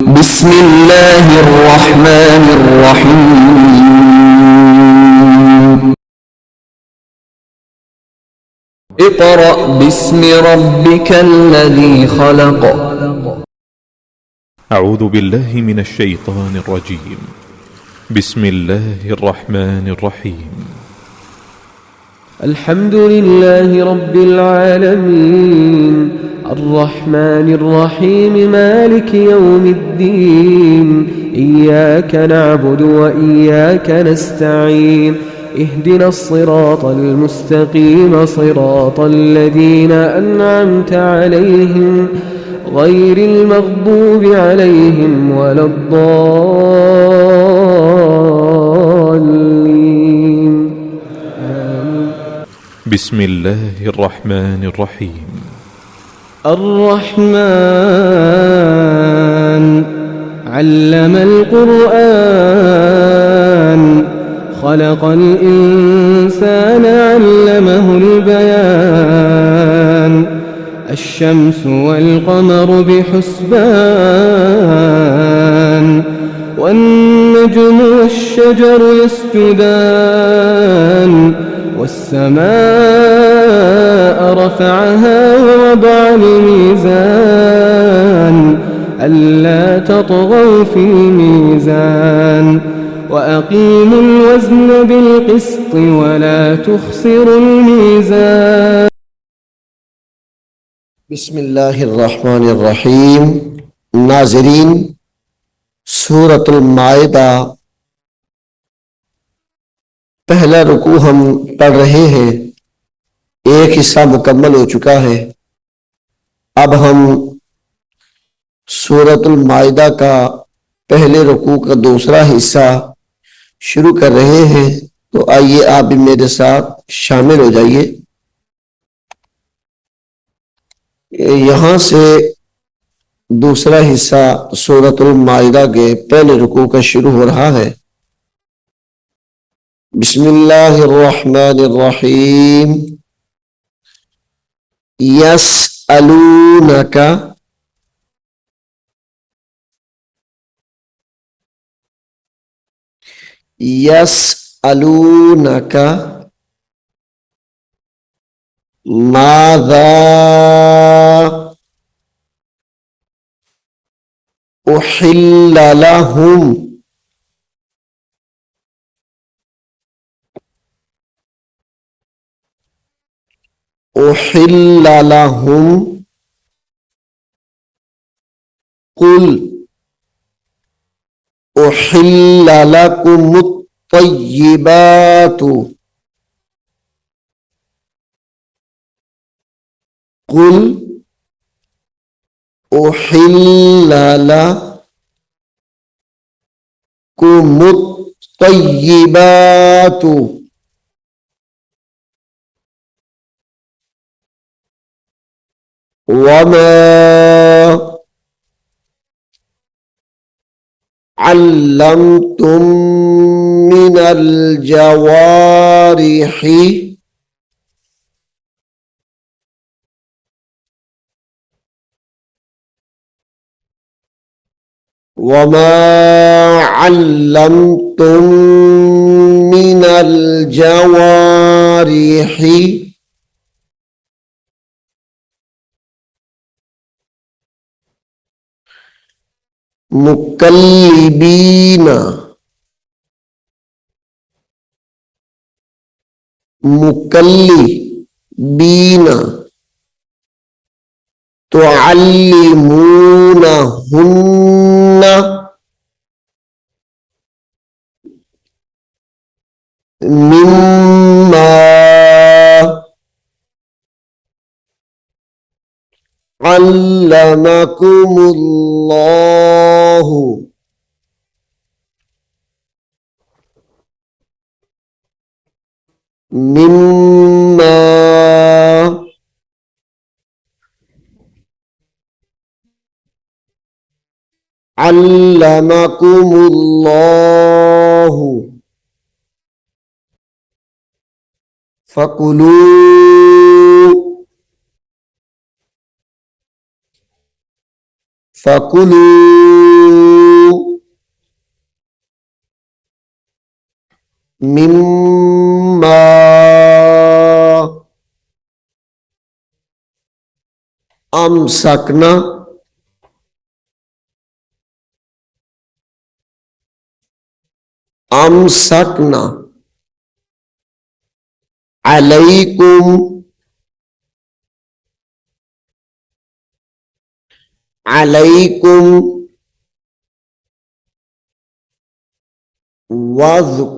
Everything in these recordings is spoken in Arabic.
بسم الله الرحمن الرحيم. اقرأ باسم ربك الذي خلق. أعوذ بالله من الشيطان الرجيم. بسم الله الرحمن الرحيم. الحمد لله رب العالمين الرحمن الرحيم مالك يوم الدين. إياك نعبد وإياك نستعين. اهدنا الصراط المستقيم صراط الذين أنعمت عليهم غير المغضوب عليهم ولا الضالين. بسم الله الرحمن الرحيم. الرحمن علم القرآن خلق الإنسان علمه البيان. الشمس والقمر بحسبان والنجم والشجر يسجدان. والسماء رفعها ووضع الميزان ألا تطغوا في الميزان وأقيموا الوزن بالقسط ولا تخسروا الميزان. بسم الله الرحمن الرحيم. ناظرین، سورۃ المائدہ پہلا رکوع ہم پڑھ رہے ہیں. ایک حصہ مکمل ہو چکا ہے. اب ہم سورۃ المائدہ کا پہلے رکوع کا دوسرا حصہ شروع کر رہے ہیں. تو آئیے آپ بھی میرے ساتھ شامل ہو جائیے. یہاں سے دوسرا حصہ سورۃ المائدہ کے پہلے رکوع کا شروع ہو رہا ہے. بسم اللہ الرحمن الرحیم. یسألونک یسألونک ماذا أحل لهم أحل لهم قل أحل لكم الطيبات قل أحل لكم الطيبات وما علمتم من الجوارح وما علمتم من الجوارح مكلبين مكلبين تعلمونهن مما علمكم الله مما علمكم الله فكلوا मिम्मा अमसकना अमसकना अलैकुम अलैकुम वज़्कुरुस्मल्लाहि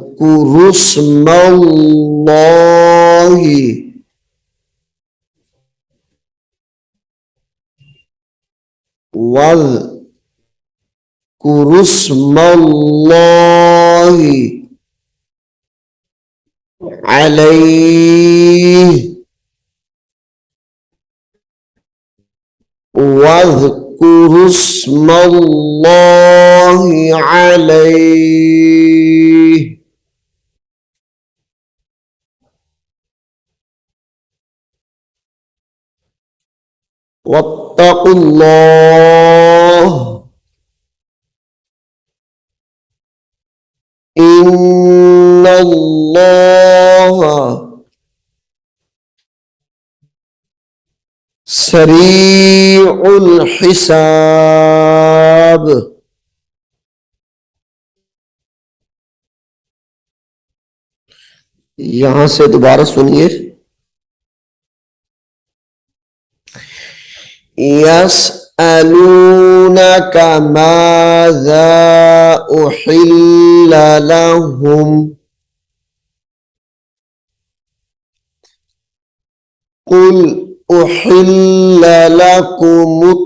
वज़्कुरुस्मल्लाहि अलैहि वज़्कुरुस्मल्लाहि अलैहि वत्तकुल्लाह इन्नल्लाह सरीउल हिसाब। यहां से दोबारा सुनिए। यसअलूनका माज़ा उहिल्ला लहुम कुल उहिल्ला लकुमुत-तय्यिबातु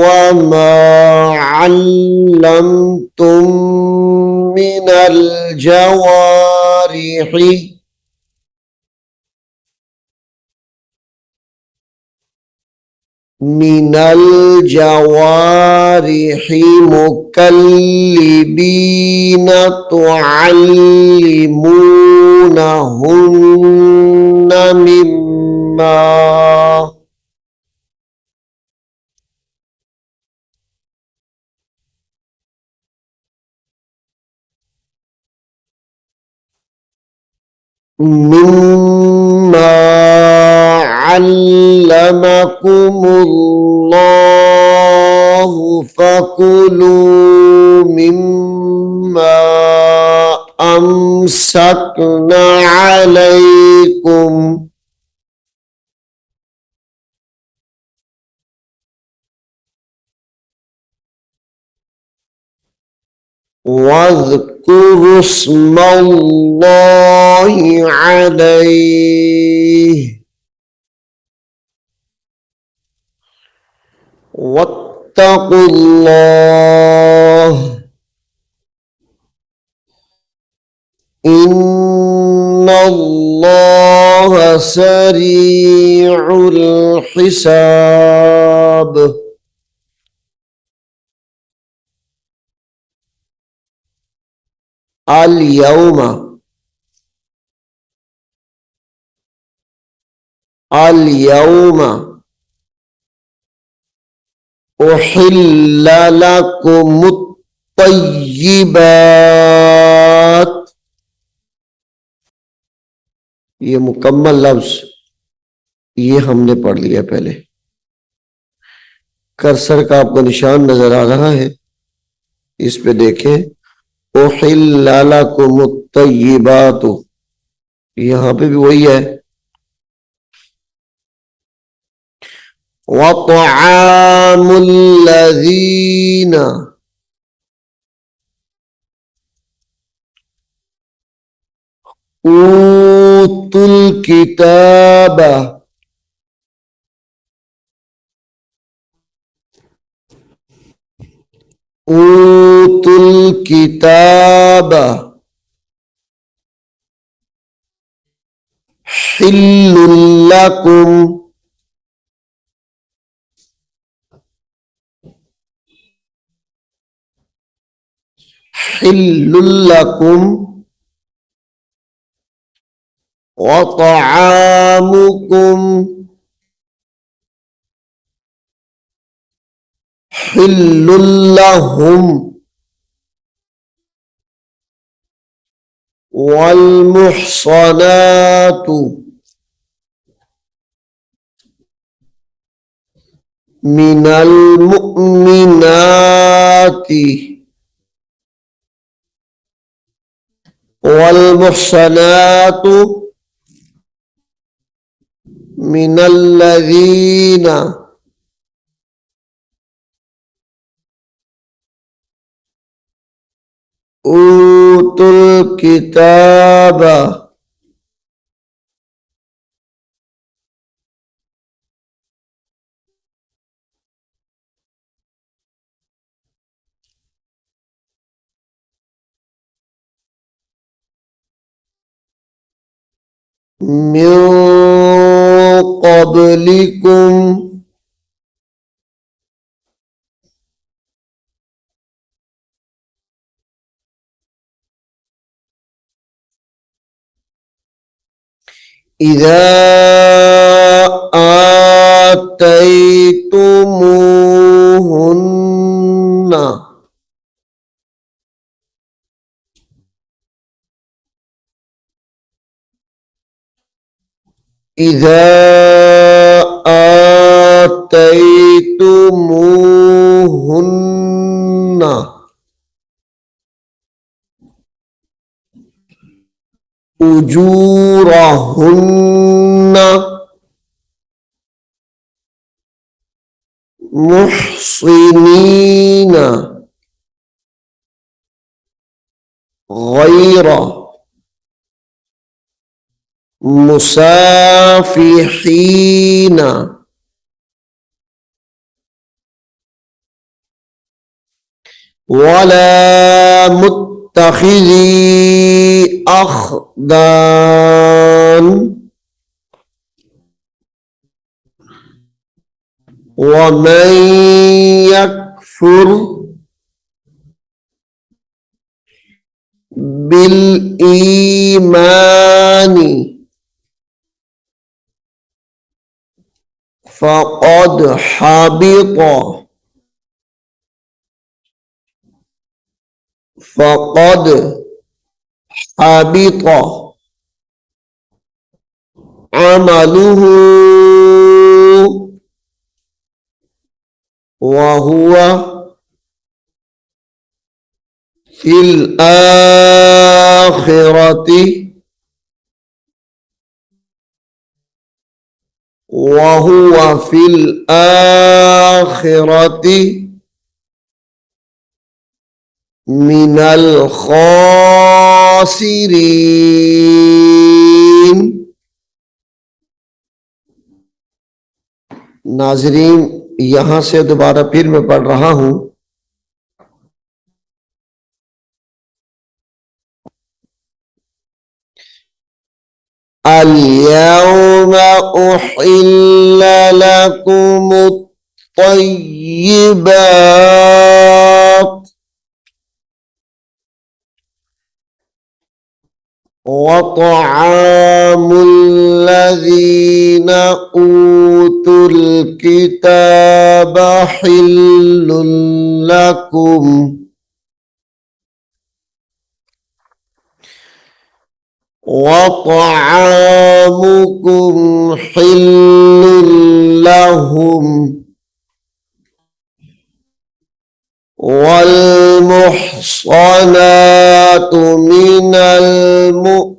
वमा अल्लमतुम मिनल जवारिहि मुकल्लिबीना तुअल्लिमूनहुन्ना मिम्मा मिम्मा अल्लमकुमुल्लाहु फकुलू मिम्मा अमसकना अलैकुम वज़्कुरुस्मल्लाहि अलैहि वत्तकुल्लाह इन्नल्लाह सरीउल हिसाब। अल यौमा अल यौमा उहिल्ला लकुमुत-तय्यिबात। ये मुकम्मल लफ्ज ये हमने पढ़ लिया पहले। कर्सर का आपको निशान नजर आ रहा है, इस पे देखें। उहिल्ला लकुमुत-तय्यिबातु, यहां पे भी वही है। वतआमुल लज़ीना ऊतुल किताबा ऊतुल किताबा हिल्लुल लकुम हिल्लुल लकुम व तआमुकुम हिल्लुल लहुम والمحصنات من المؤمنات والمحصنات من الذين أوتوا الكتاب من قبلكم إذا آتيتموهن إذا آتيتموهن أجورهن محصنين غير مسافحين ولا متخذي أخدان ومن يكفر بالإيمان فقد حبط عمله وهو في الآخرة من الخاسرين. नाजरीन, यहां से दोबारा फिर मैं पढ़ रहा हूं। اليوم أحل لكم الطيبات وطعام الذين أوتوا الكتاب حل لكم وطعامكم حل لهم والمحصنات من المؤمنات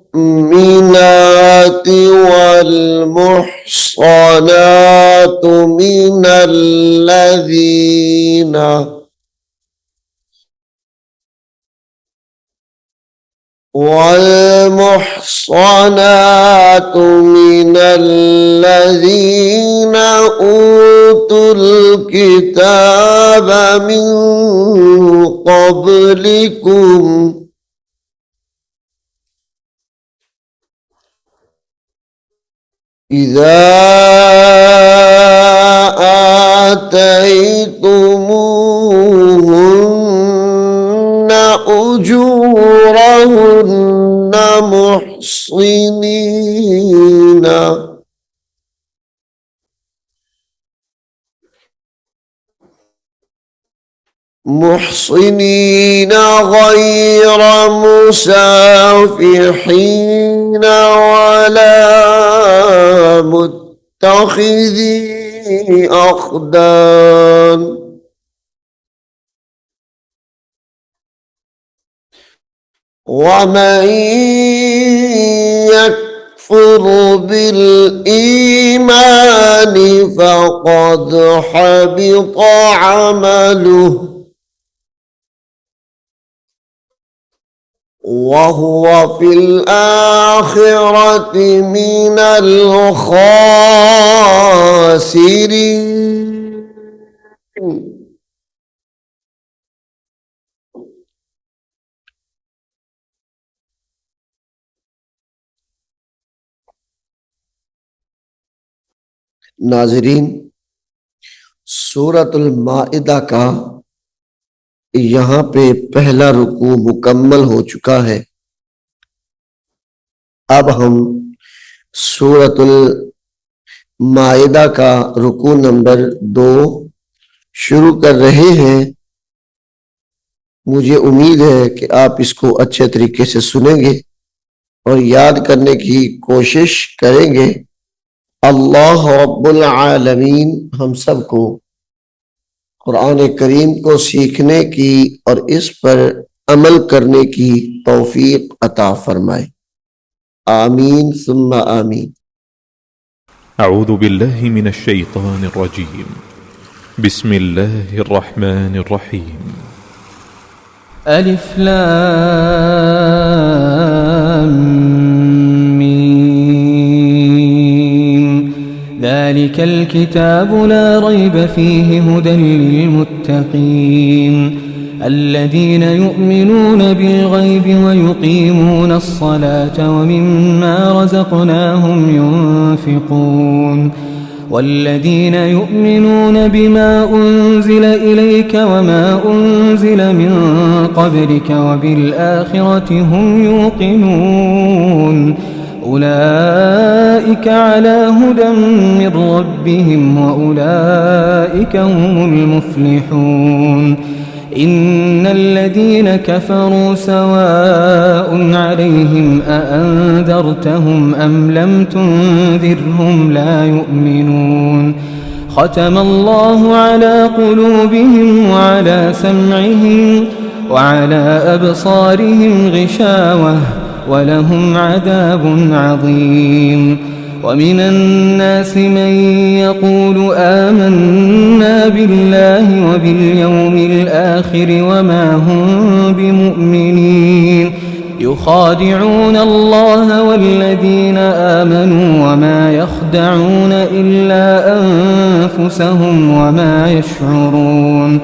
والمحصنات من الذين أوتوا الكتاب من قبلكم إذا آتيتموهن أجورهن محصنين محصنين غير مسافحين ولا متخذي أخدان ومن يكفر بالإيمان فقد حبط عمله وهو في الآخرة من الخاسرين. नाज़रीन, सूरतुल माइदा का यहाँ पे पहला रुकू मुकम्मल हो चुका है। अब हम सूरतुल माइदा का रुकू नंबर 2 शुरू कर रहे हैं। मुझे उम्मीद है कि आप इसको अच्छे तरीके से सुनेंगे और याद करने की कोशिश करेंगे। अल्लाह रब्बुल आलमीन हम सबको कुरान करीम को सीखने की और इस पर अमल करने की तौफीक अता फरमाए। आमीन सुम्मा आमीन। أعوذ بالله من الشيطان الرجيم بسم الله الرحمن الرحيم ألف لام ميم ذلك الكتاب لا ريب فيه هدى للمتقين الذين يؤمنون بالغيب ويقيمون الصلاة ومما رزقناهم ينفقون والذين يؤمنون بما أنزل إليك وما أنزل من قبلك وبالآخرة هم يوقنون أولئك على هدى من ربهم وأولئك هم المفلحون إن الذين كفروا سواء عليهم أأنذرتهم أم لم تنذرهم لا يؤمنون ختم الله على قلوبهم وعلى سمعهم وعلى أبصارهم غشاوة ولهم عذاب عظيم ومن الناس من يقول آمنا بالله وباليوم الآخر وما هم بمؤمنين يخادعون الله والذين آمنوا وما يخدعون إلا أنفسهم وما يشعرون